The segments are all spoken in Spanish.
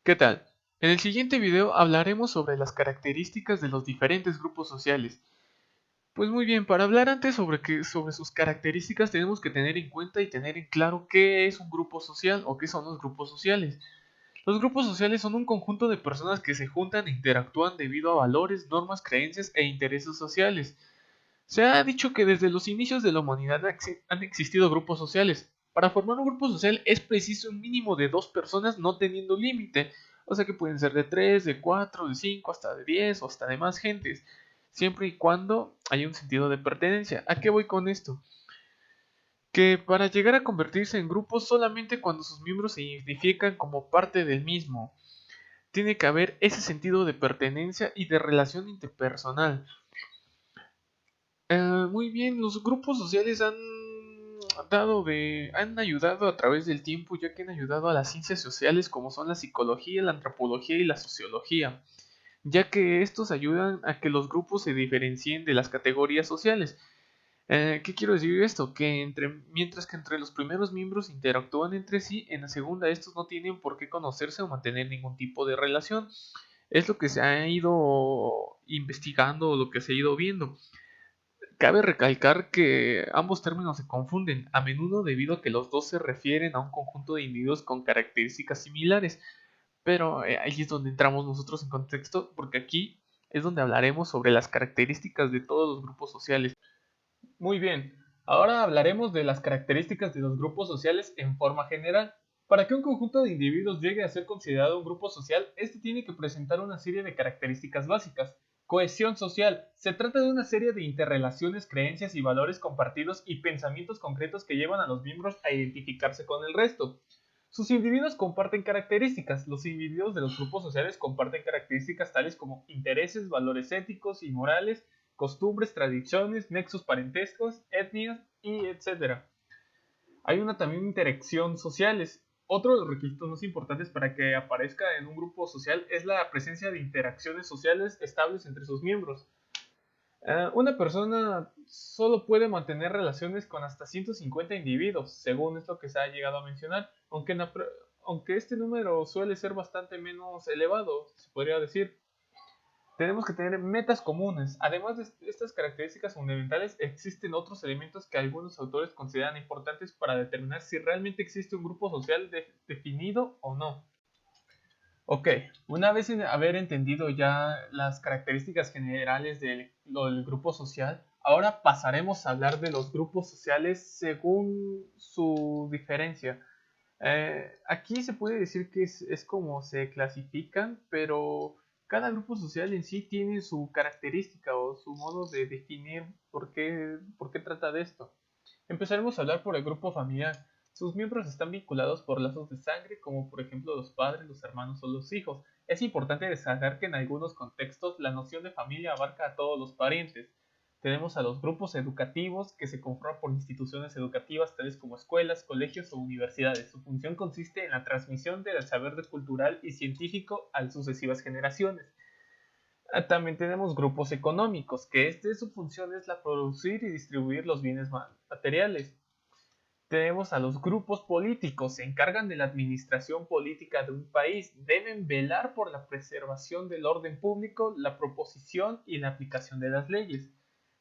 ¿Qué tal? En el siguiente video hablaremos sobre las características de los diferentes grupos sociales. Pues muy bien, para hablar antes sobre sus características tenemos que tener en cuenta y tener en claro qué es un grupo social o qué son los grupos sociales. Los grupos sociales son un conjunto de personas que se juntan e interactúan debido a valores, normas, creencias e intereses sociales. Se ha dicho que desde los inicios de la humanidad han existido grupos sociales. Para formar un grupo social es preciso un mínimo de dos personas no teniendo límite. O sea que pueden ser de 3, de 4, de 5, hasta de 10 o hasta de más gentes. Siempre y cuando haya un sentido de pertenencia. ¿A qué voy con esto? Que para llegar a convertirse en grupos solamente cuando sus miembros se identifican como parte del mismo. Tiene que haber ese sentido de pertenencia y de relación interpersonal. Muy bien, los grupos sociales han ayudado a través del tiempo, ya que han ayudado a las ciencias sociales como son la psicología, la antropología y la sociología, ya que estos ayudan a que los grupos se diferencien de las categorías sociales. ¿Qué quiero decir esto? Que mientras que entre los primeros miembros interactúan entre sí, en la segunda estos no tienen por qué conocerse o mantener ningún tipo de relación. Es lo que se ha ido investigando o lo que se ha ido viendo. Cabe recalcar que ambos términos se confunden, a menudo debido a que los dos se refieren a un conjunto de individuos con características similares, pero ahí es donde entramos nosotros en contexto, porque aquí es donde hablaremos sobre las características de todos los grupos sociales. Muy bien, ahora hablaremos de las características de los grupos sociales en forma general. Para que un conjunto de individuos llegue a ser considerado un grupo social, este tiene que presentar una serie de características básicas. Cohesión social. Se trata de una serie de interrelaciones, creencias y valores compartidos y pensamientos concretos que llevan a los miembros a identificarse con el resto. Sus individuos comparten características. Los individuos de los grupos sociales comparten características tales como intereses, valores éticos y morales, costumbres, tradiciones, nexos parentescos, etnias y etcétera. Hay una también interacción sociales. Otro de los requisitos más importantes para que aparezca en un grupo social es la presencia de interacciones sociales estables entre sus miembros. Una persona solo puede mantener relaciones con hasta 150 individuos, según esto que se ha llegado a mencionar, aunque este número suele ser bastante menos elevado, se podría decir. Tenemos que tener metas comunes. Además de estas características fundamentales, existen otros elementos que algunos autores consideran importantes para determinar si realmente existe un grupo social definido o no. Ok, una vez haber entendido ya las características generales del grupo social, ahora pasaremos a hablar de los grupos sociales según su diferencia. Aquí se puede decir que es como se clasifican, pero cada grupo social en sí tiene su característica o su modo de definir por qué trata de esto. Empezaremos a hablar por el grupo familiar. Sus miembros están vinculados por lazos de sangre, como por ejemplo los padres, los hermanos o los hijos. Es importante destacar que en algunos contextos la noción de familia abarca a todos los parientes. Tenemos a los grupos educativos que se conforman por instituciones educativas tales como escuelas, colegios o universidades. Su función consiste en la transmisión del saber cultural y científico a sucesivas generaciones. También tenemos grupos económicos, que su función es la producir y distribuir los bienes materiales. Tenemos a los grupos políticos, se encargan de la administración política de un país, deben velar por la preservación del orden público, la proposición y la aplicación de las leyes.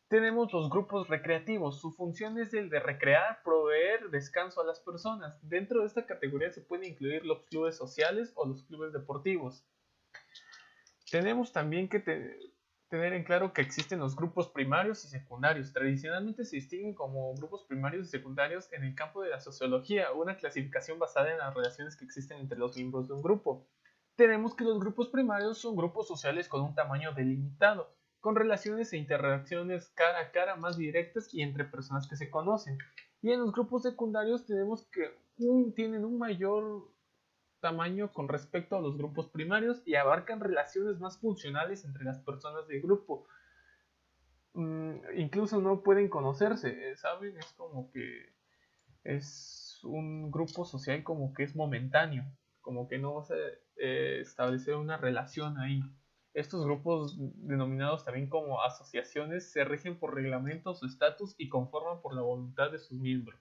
Tenemos los grupos recreativos, su función es el de recrear, proveer descanso a las personas. Dentro de esta categoría se pueden incluir los clubes sociales o los clubes deportivos. Tenemos también que tener en claro que existen los grupos primarios y secundarios. Tradicionalmente se distinguen como grupos primarios y secundarios en el campo de la sociología, una clasificación basada en las relaciones que existen entre los miembros de un grupo. Tenemos que los grupos primarios son grupos sociales con un tamaño delimitado, con relaciones e interacciones cara a cara más directas y entre personas que se conocen. Y en los grupos secundarios tenemos que tienen un mayor tamaño con respecto a los grupos primarios y abarcan relaciones más funcionales entre las personas del grupo. Incluso no pueden conocerse, ¿saben? Es como que es un grupo social como que es momentáneo, como que no vas a establecer una relación ahí. Estos grupos, denominados también como asociaciones, se rigen por reglamentos o estatus y conforman por la voluntad de sus miembros.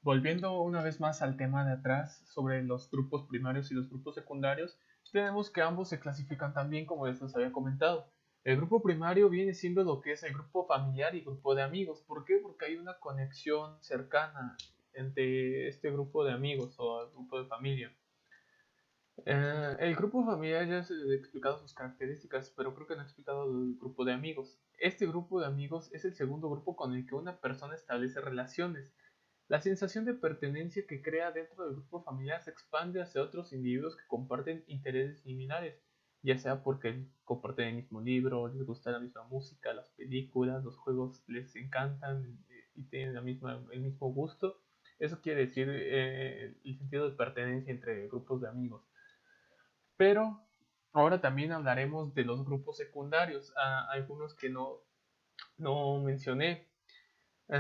Volviendo una vez más al tema de atrás sobre los grupos primarios y los grupos secundarios, tenemos que ambos se clasifican también como les había comentado. El grupo primario viene siendo lo que es el grupo familiar y grupo de amigos. ¿Por qué? Porque hay una conexión cercana entre este grupo de amigos o el grupo de familia. El grupo familiar ya se he explicado sus características, pero creo que no he explicado el grupo de amigos. Este grupo de amigos es el segundo grupo con el que una persona establece relaciones. La sensación de pertenencia que crea dentro del grupo familiar se expande hacia otros individuos que comparten intereses similares, ya sea porque comparten el mismo libro, les gusta la misma música, las películas, los juegos les encantan y tienen el mismo gusto. Eso quiere decir el sentido de pertenencia entre grupos de amigos. Pero ahora también hablaremos de los grupos secundarios, algunos que no mencioné.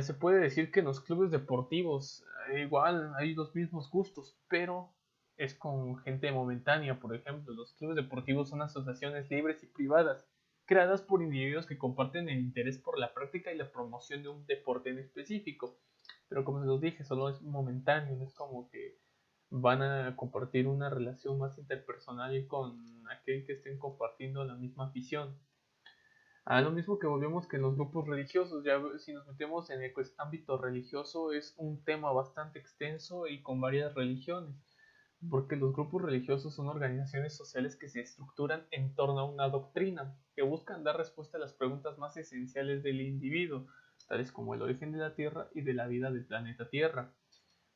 Se puede decir que en los clubes deportivos igual hay los mismos gustos, pero es con gente momentánea. Por ejemplo, los clubes deportivos son asociaciones libres y privadas, creadas por individuos que comparten el interés por la práctica y la promoción de un deporte en específico. Pero como se los dije, solo es momentáneo, no es como que van a compartir una relación más interpersonal con aquel que estén compartiendo la misma afición. Lo mismo que volvemos que en los grupos religiosos, ya si nos metemos en el ámbito religioso es un tema bastante extenso y con varias religiones, porque los grupos religiosos son organizaciones sociales que se estructuran en torno a una doctrina, que buscan dar respuesta a las preguntas más esenciales del individuo, tales como el origen de la Tierra y de la vida del planeta Tierra.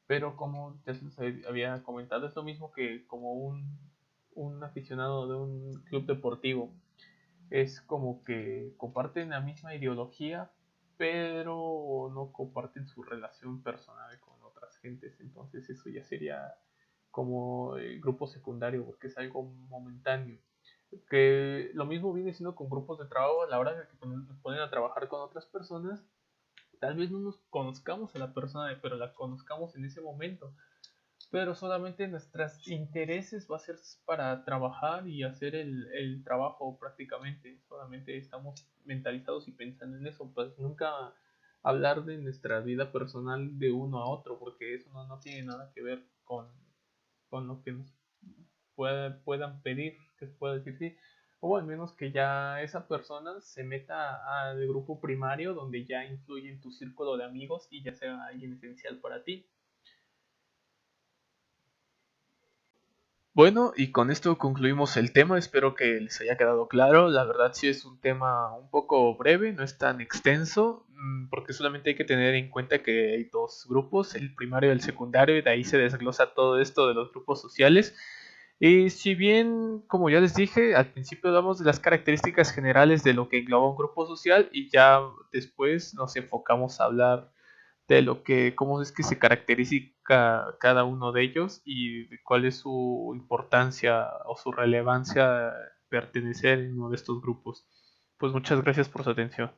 Pero como ya se les había comentado, es lo mismo que como un aficionado de un club deportivo. Es como que comparten la misma ideología, pero no comparten su relación personal con otras gentes. Entonces eso ya sería como el grupo secundario, porque es algo momentáneo. Que lo mismo viene siendo con grupos de trabajo a la hora de que nos ponen a trabajar con otras personas. Tal vez no nos conozcamos a la persona, pero la conozcamos en ese momento, pero solamente nuestros intereses va a ser para trabajar y hacer el trabajo prácticamente. Solamente estamos mentalizados y pensando en eso, pues nunca hablar de nuestra vida personal de uno a otro, porque eso no tiene nada que ver con lo que nos puedan pedir, que se pueda decir sí. O al menos que ya esa persona se meta al grupo primario donde ya influye en tu círculo de amigos y ya sea alguien esencial para ti. Bueno, y con esto concluimos el tema, espero que les haya quedado claro. La verdad sí es un tema un poco breve, no es tan extenso, porque solamente hay que tener en cuenta que hay dos grupos, el primario y el secundario, y de ahí se desglosa todo esto de los grupos sociales. Y si bien, como ya les dije, al principio hablamos de las características generales de lo que engloba un grupo social y ya después nos enfocamos a hablar de lo que, cómo es que se caracteriza cada uno de ellos y cuál es su importancia o su relevancia pertenecer en uno de estos grupos. Pues muchas gracias por su atención.